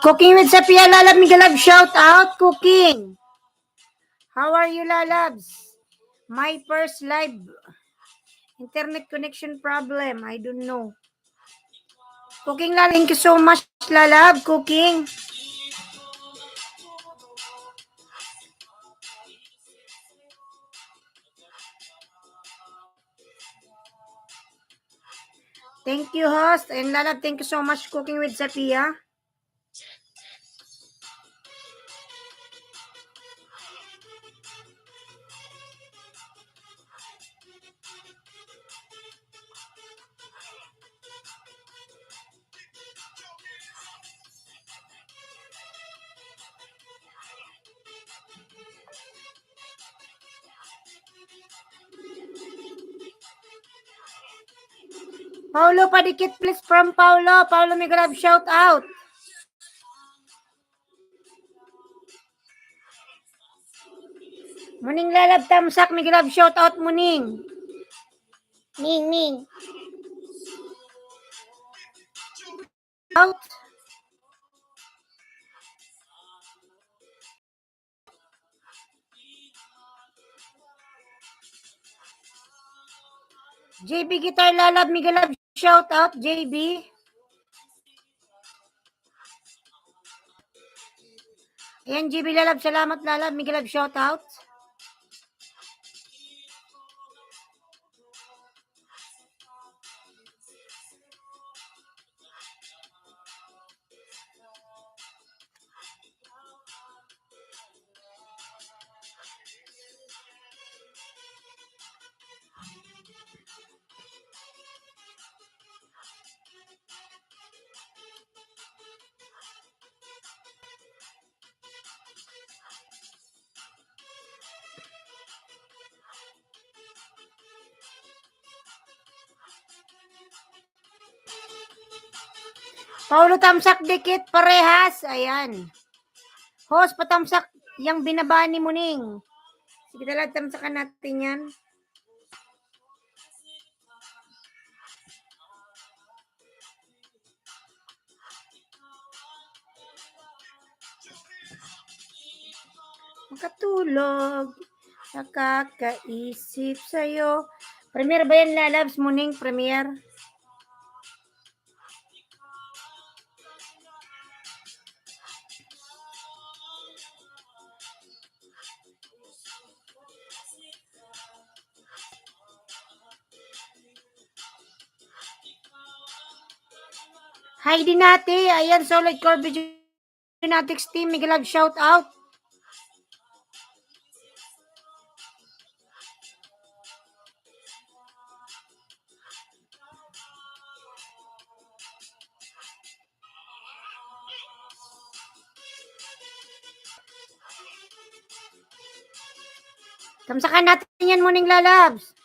Cooking with Sophia Lalab, Migalab, shout out, cooking. How are you, Lalabs? My first live. Internet connection problem, I don't know. Cooking Lalab, thank you so much, Lalab, cooking. Thank you, host. And Lalab, thank you so much, cooking with Sophia. Paulo Padikit, please, from Paulo. Paulo Migalab, shout out. Muning Lalab, tamsak, Migalab, shout out, Muning. Ning. Out. JB Guitar Lalab, Migalab, shout out, JB. Ayan, JB Lalab, salamat Lalab, Migalab, shout out. Paulo tamsak dikit, parehas. Ayan. Host, patamsak yung binaba ni Muning. Sige talaga, tamsakan natin yan. Makatulog, nakakaisip sa'yo. Premier ba yan, Lalabs, Muning? Premier? Hi din natin. Ayan, Solid Core Video Genetics Team. Migalab, shout out. Tamsakan natin yan, Muning Lalabs.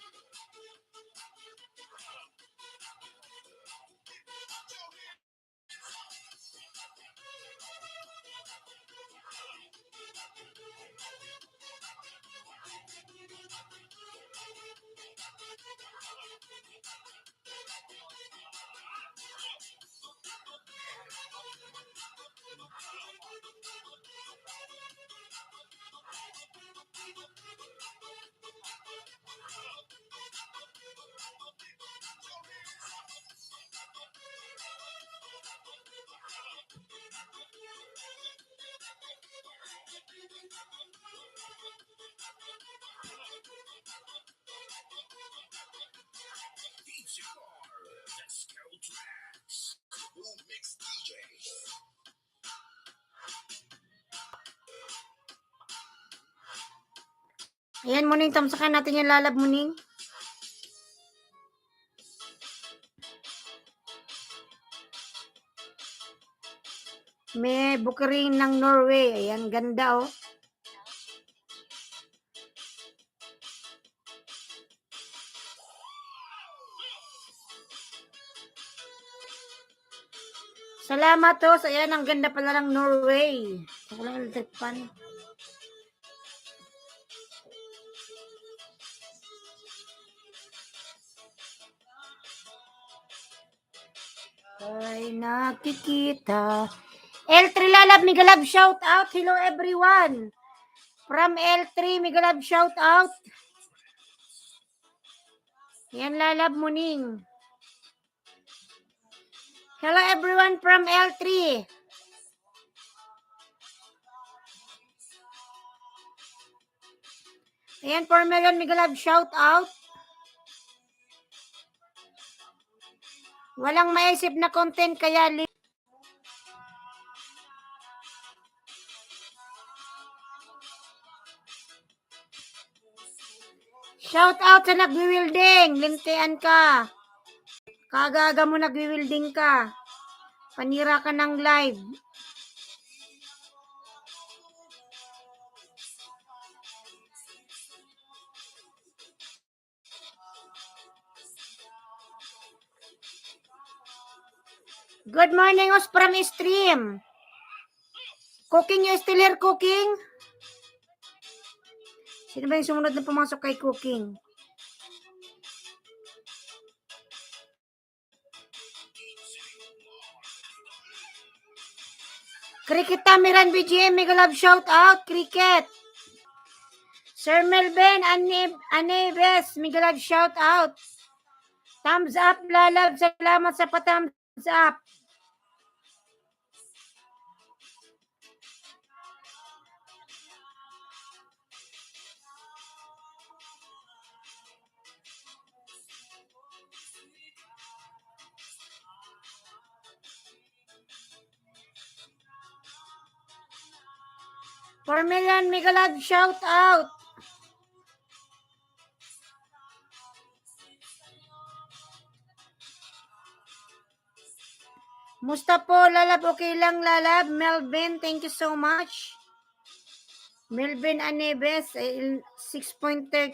Ayan, Muning, tamsakan natin yung Lalab, Muning. May bukering ng Norway. Ayan, ganda oh. Salamat oh. Ayan, ang ganda pala ng Norway. Ako lang nalitripan. Ay nakikita L3 Lalab, Migalab, shout out. Hello everyone. From L3, Migalab, shout out. Yan Lalab Muning. Hello everyone from L3. Ayan, 4 million Migalab, shout out. Walang maisip na content kaya shout out sa nagwi-wielding. Lintian ka. Kagaga mo nagwi-wielding ka. Panira ka ng live. Good morning, us from stream. Cooking, you still here cooking? Sino ba yung sumunod na pumasok kay cooking? Cricket Tamiran BGM, mega love shout out, Cricket. Sir Melvin, Aneves, mega love shout out. Thumbs up, lalab, salamat sa pa-thumbs up. Million, mega love shout out. Musta po, lalab? Okay lang, lalab. Melvin, thank you so much. Melvin Aneves, 6.30.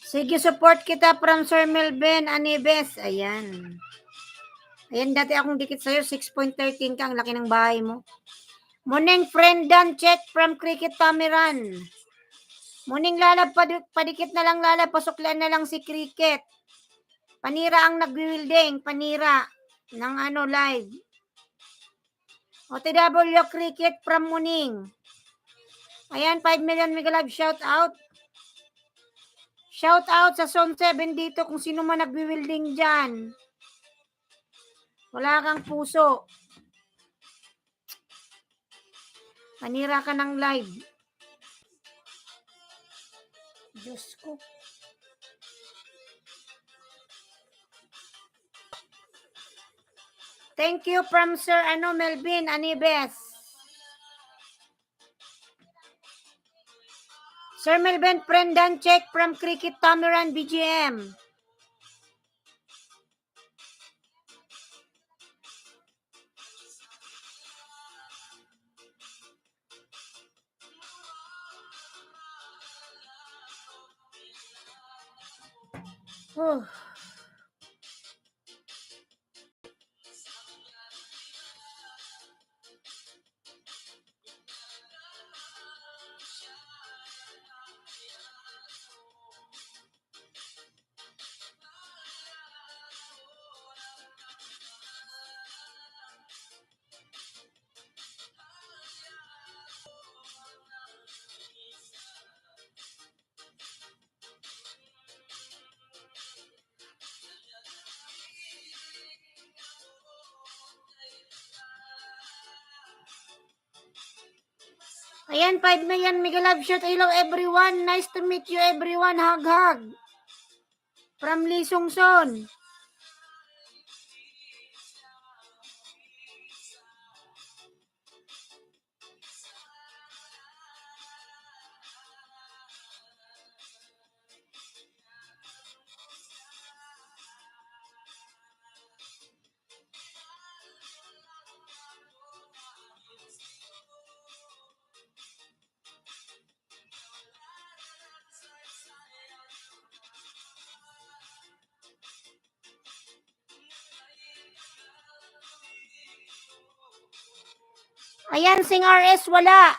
Sige, support kita from Sir Melvin Aneves. Ayan. Ayan, dati akong dikit sa'yo. 6.13 ka. Ang laki ng bahay mo. Morning, friend Dan check from Cricket Tamiran. Morning, lalab. Padikit na lang, lalab. Pasuklan na lang si Cricket. Panira ang nag-wielding. Panira ng live. OTW Cricket from Muning. Ayan, 5 million mega live shout out. Shout out sa Zone 7 dito kung sino man nag-wielding dyan. Wala kang puso. Panira ka ng live. Diyos ko. Thank you from Sir Melvin Anibes. Sir Melvin, friend Dan check from Cricket Tamiran BGM. Ayan, 5 million mega love shout. Hello everyone. Nice to meet you everyone. Hug. From Lee Song Son. Ayan, Sing RS wala.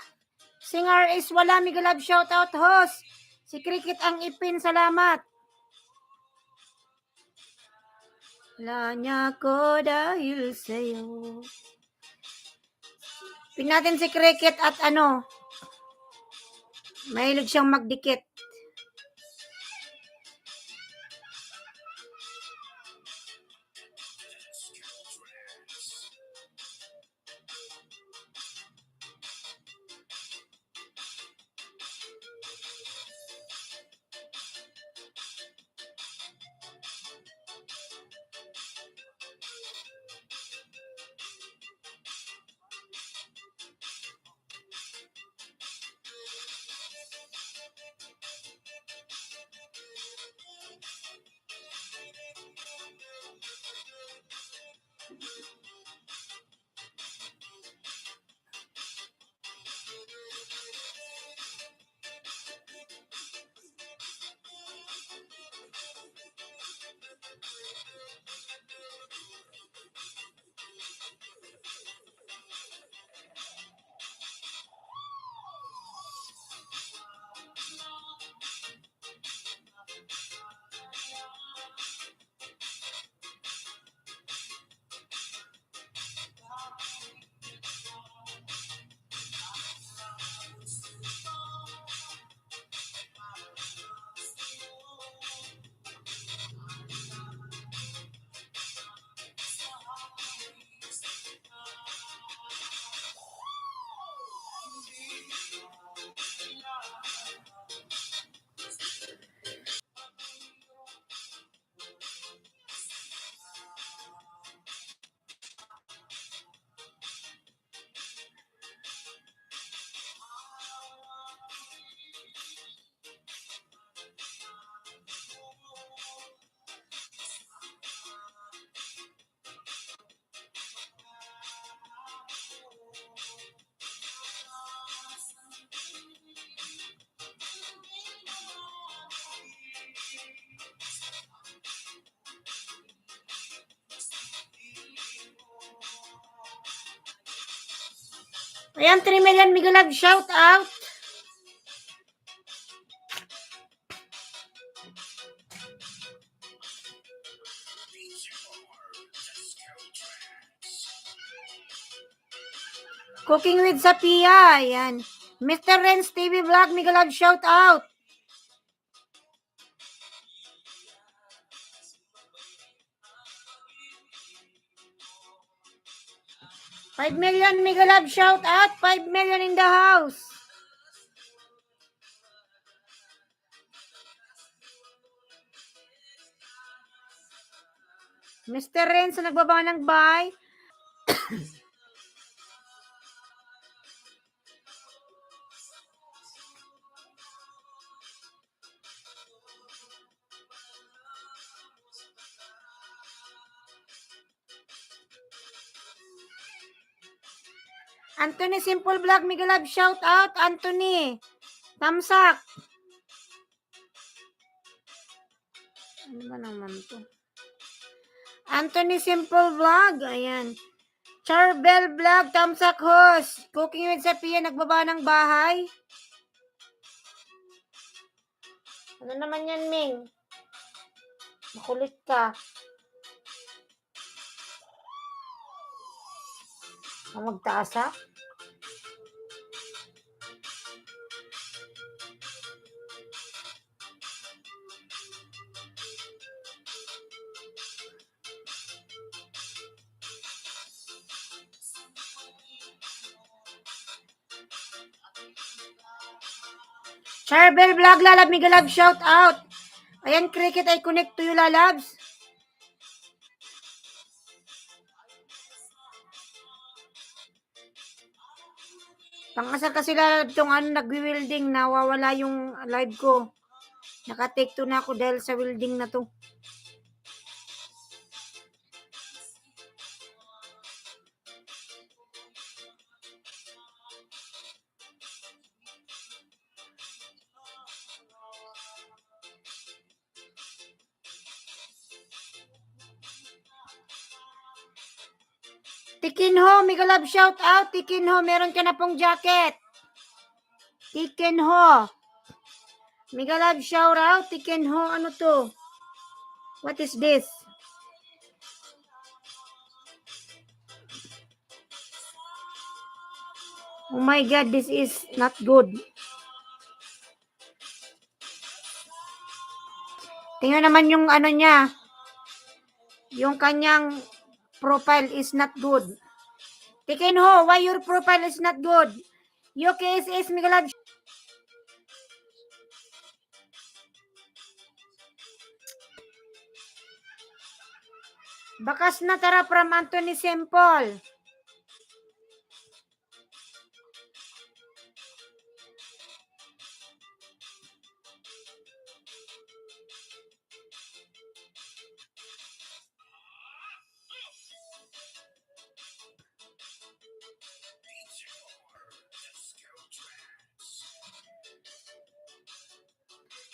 Sing RS wala. Mega love shoutout host. Si Cricket ang ipin. Salamat. Wala niya ko dahil sa'yo. Pin natin si Cricket at mahilig siyang magdikit. Ayan, 3 million Mega love shoutout. Cooking with Sapia. Ayan. Mr. Renz TV Vlog, Mega love shoutout. $5 million Mega love shoutout. 5 million in the house. Mr. Renz na nagbaba ng buy. Anthony Simple Vlog, Mega love shoutout. Anthony. Tamsak. Ano ba naman to? Anthony Simple Vlog. Ayan. Charbel Vlog, Tamsak host. Cooking with Sapia, nagbaba ng bahay. Ano naman yan, Ming? Makulit ka. Magtaas ha? Charbel Vlog, Lalab, Mega love shout out. Ayan, Cricket, I connect to you, Lalabs. Pangasar kasi Lalab tong nagwi-welding, nawawala yung live ko. Naka-take 2 na ako dahil sa welding na to. Tikinho, mega love shout out. Tikinho, meron ka na pong jacket. Tikinho. Mega love shout out. Tikinho, ano to? What is this? Oh my God, this is not good. Tingnan naman yung ano niya. Yung kanyang profile is not good. Tikinho, why your profile is not good? UKSS mega love. Bakas na tara from Anthony Simple.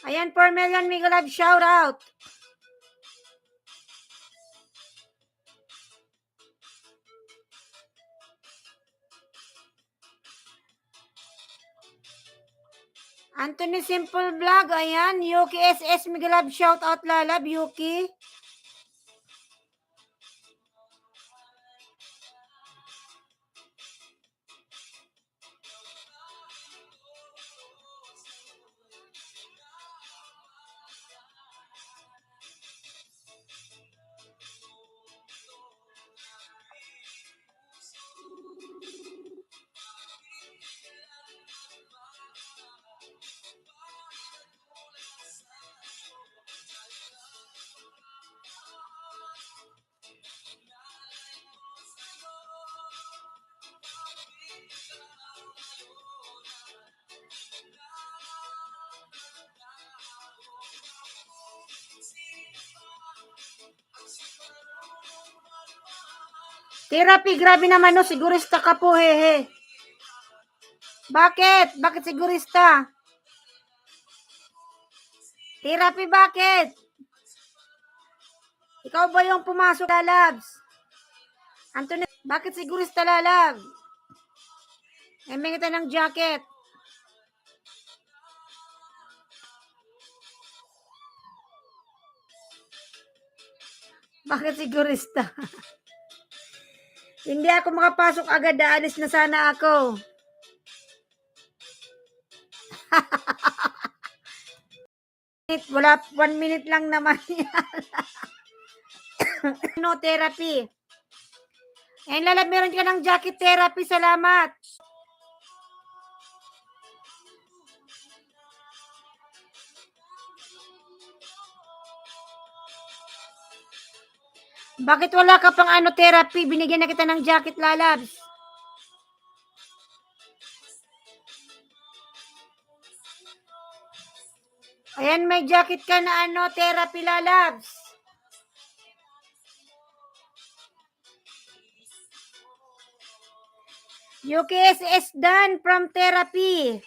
Ayan, 4 million mega love shout out. Anthony Simple Vlog, ayan. Yuki SS mega love shout out lalab, Yuki. Therapy, grabe naman no, sigurista ka po, hehe. Bakit? Bakit sigurista? Therapy, bakit? Ikaw ba yung pumasok, lalabs? Anthony, bakit sigurista, lalab? Emeng kita ng jacket. Bakit sigurista? Hindi ako makapasok agad, aalis na sana ako. Wala, 1 minute lang naman yan. No therapy. Ayun, lalab, meron ka ng jacket therapy, salamat. Bakit wala ka pang ano therapy? Binigyan na kita ng jacket, lalabs. Ayan, may jacket ka na ano, therapy, lalabs. UKSS done from therapy.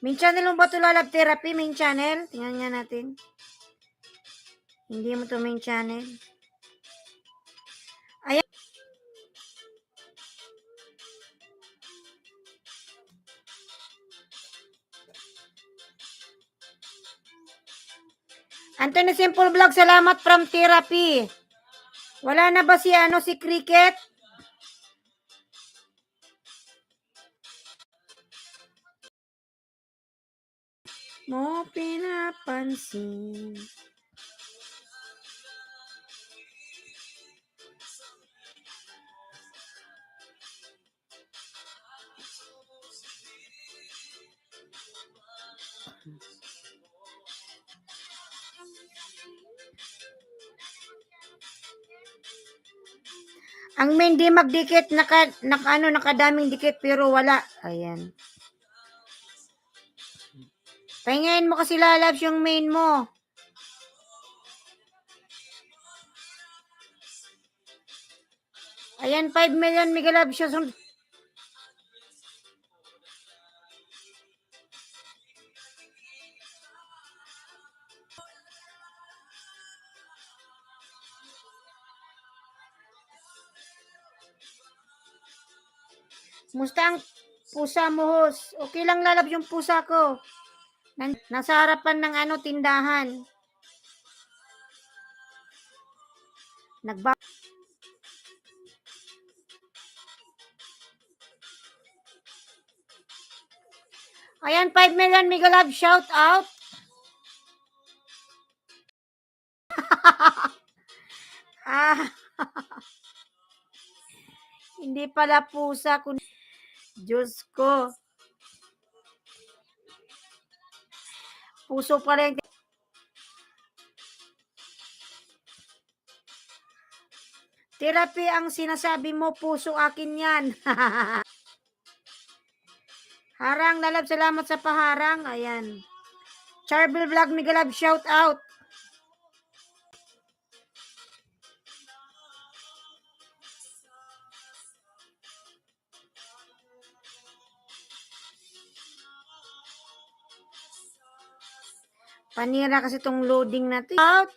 Main channel mo ba ito, lalab therapy? Main channel? Tingnan nga natin. Hindi mo to main channel. Ayan. Anthony Simple Vlog, salamat from therapy. Wala na ba si ano, si Cricket? Mo pinapansin. Ang main di magdikit, nakadaming dikit pero wala. Ayan. Pahingayin mo kasi, lalabs, yung main mo. Ayan, 5 million mega love siya. Musta ang pusa mo, host? Okay lang lalab yung pusa ko. Nasa harapan ng tindahan. Nagba Ayan, 5 million Mega Love shout out. Ah, hindi pala pusa kun Diyos ko. Puso pa rin. Therapy ang sinasabi mo, puso akin yan. Harang, lalab, salamat sa paharang. Ayan. Charbel Vlog, Mega Love shout out. Panira kasi tong loading na to. Out.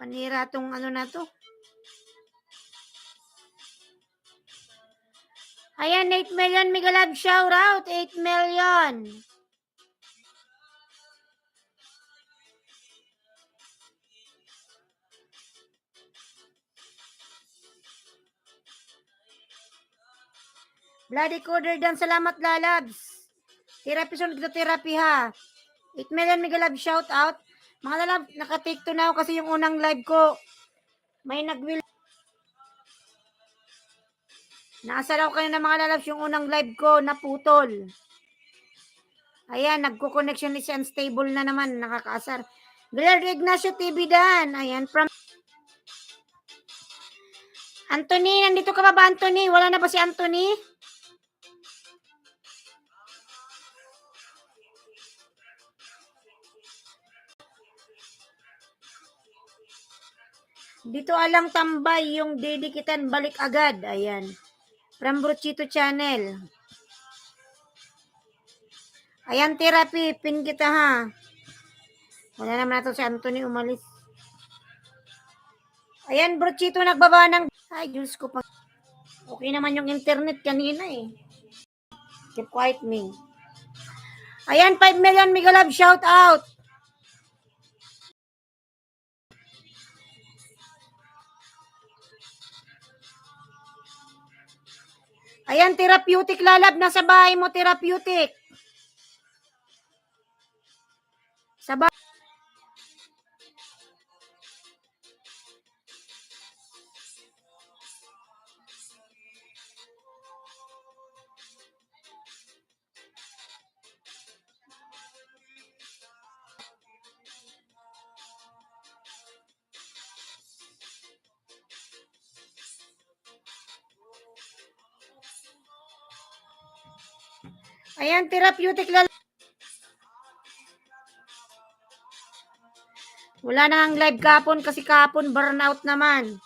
Panira tong na to. Ayan, 8 million Mega Love shout out. 8 million. Bloody Coder dan, salamat lalabs. Therapy sunod kita therapy ha. 8 million Mega Love shout out. Mga lalab, naka-take to na ako kasi yung unang live ko. May nag-will. Naasaraw kayo ng mga lalabs yung unang live ko, naputol. Ayan, nagko-connection is unstable na naman, nakakaasar. Gallardo Ignacio TV Dan. Ayan, from Anthony, nandito ka ba Anthony? Wala na ba si Anthony? Dito alang tambay yung dedikitan balik agad. Ayan. From Brochito Channel. Ayan, therapy. Pin kita ha. Wala naman nato si Anthony umalis. Ayan, Brochito nagbaba ng... Ay, Diyos ko pa. Okay naman yung internet kanina eh. Keep quiet me. Ayan, 5 million Mega Love shout out. Ayan, therapeutic lalab. Nasa bahay mo, therapeutic. Sa bahay. Ayan, therapeutic lalab. Wala na ang live kapon kasi kapon burnout naman.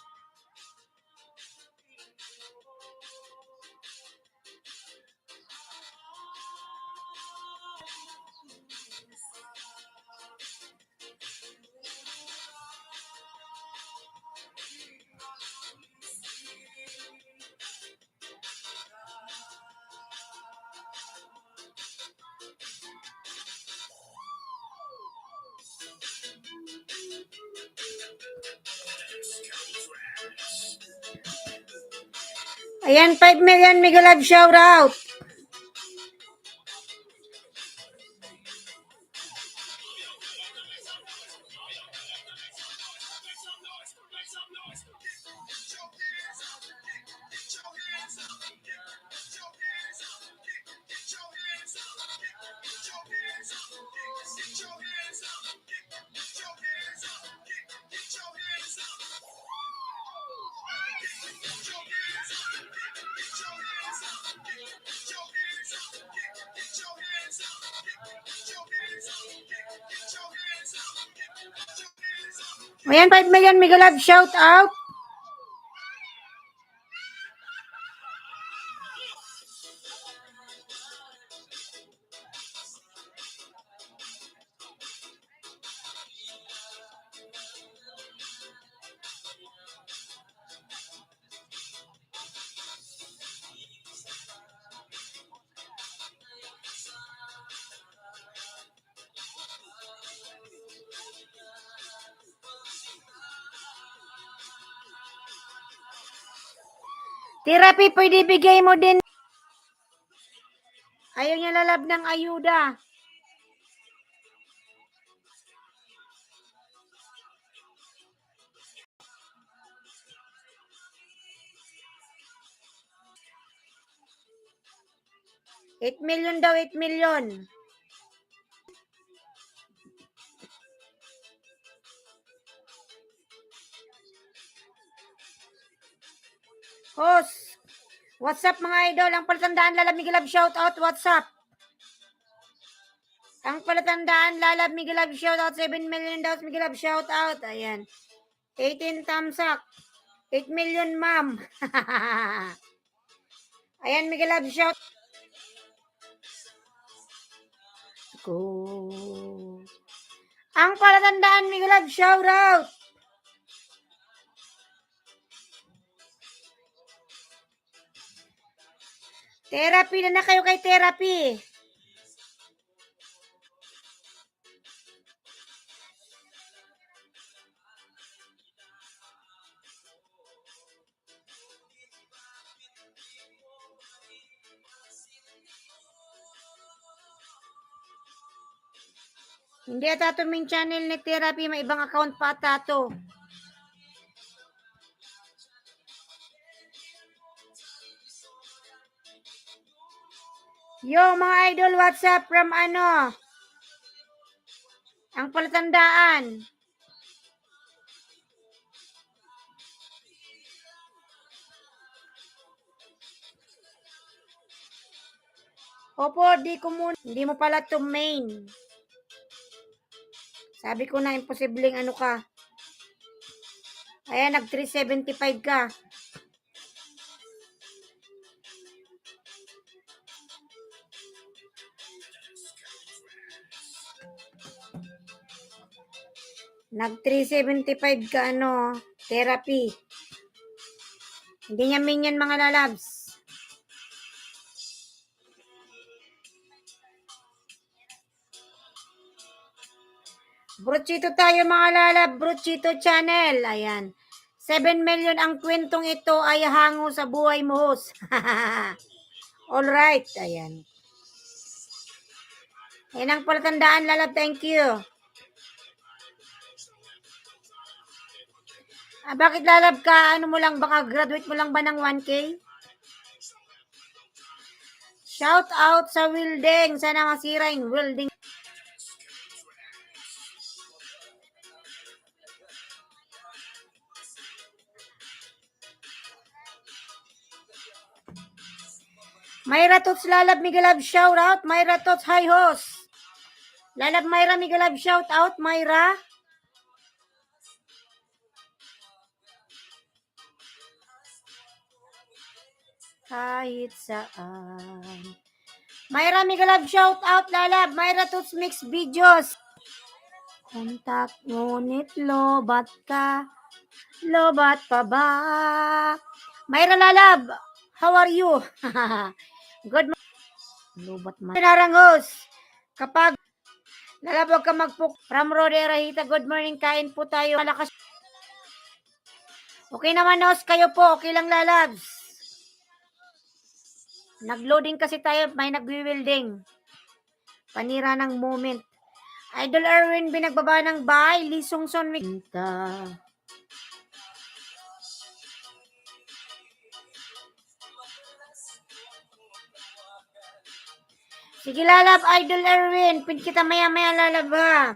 Ayan, 5 million Mega Love shout out. Ayan, 5 million Mega Love shout out. Therapy, pwede bigay mo din. Ayaw niya lalab ng ayuda. $8 million daw, 8 million. Host, what's up mga idol? Ang palatandaan, Lalab Miguel Love shoutout, what's up? Ang palatandaan, Lalab Miguel Love shoutout, 7 million daw, Miguel Love shoutout. Ayan. 18 thumbs up. 8 million, ma'am. Ayan, Miguel Love shout. Go. Ang palatandaan, Miguel Love shoutout. Therapy na kayo kay therapy. Hindi ata ito main channel ni therapy. May ibang account pa ata ito. Yo mga idol, what's up from ano? Ang palatandaan. Opo, hindi mo pala to main. Sabi ko na, imposibleng ano ka. Ayan, nag 375 ka. Nag 375 ka ano, therapy. Hindi niya main yan mga lalabs. Brochito tayo mga lalab, Brochito channel. Ayan. 7 million ang kwentong ito ay hango sa buhay mo, host. Alright, ayan. Yan ang palatandaan, lalab, thank you. Bakit lalab ka? Ano mo lang, baka graduate mo lang ba ng 1K? Shout out sa Wilding. Sana masira yung Wilding. Myra Tots, Lalab Miguel Love, shout out. Myra Tots, hi host. Lalab Myra Miguel Love, shout out. Myra. Kahit saan. Myra Miguel Love, shout out. Lalab Myra Tots, mix videos. Kontak, ngunit lobat ka. Lobat pa ba? Myra Lalab, how are you? Good morning. Lobat man. Narangos. Kapag Lalab, huwag ka magpuk. From Rodera Hita, good morning. Kain po tayo. Malakas. Okay naman, host. Kayo po. Okay lang, lalabs. Nag-loading kasi tayo. May nag-wielding. Panira ng moment. Idol Erwin, binagbaba ng bahay. Lee Songson, Minta. Sige, lalab. Idol Erwin. Pin kita maya-maya, lalab ha.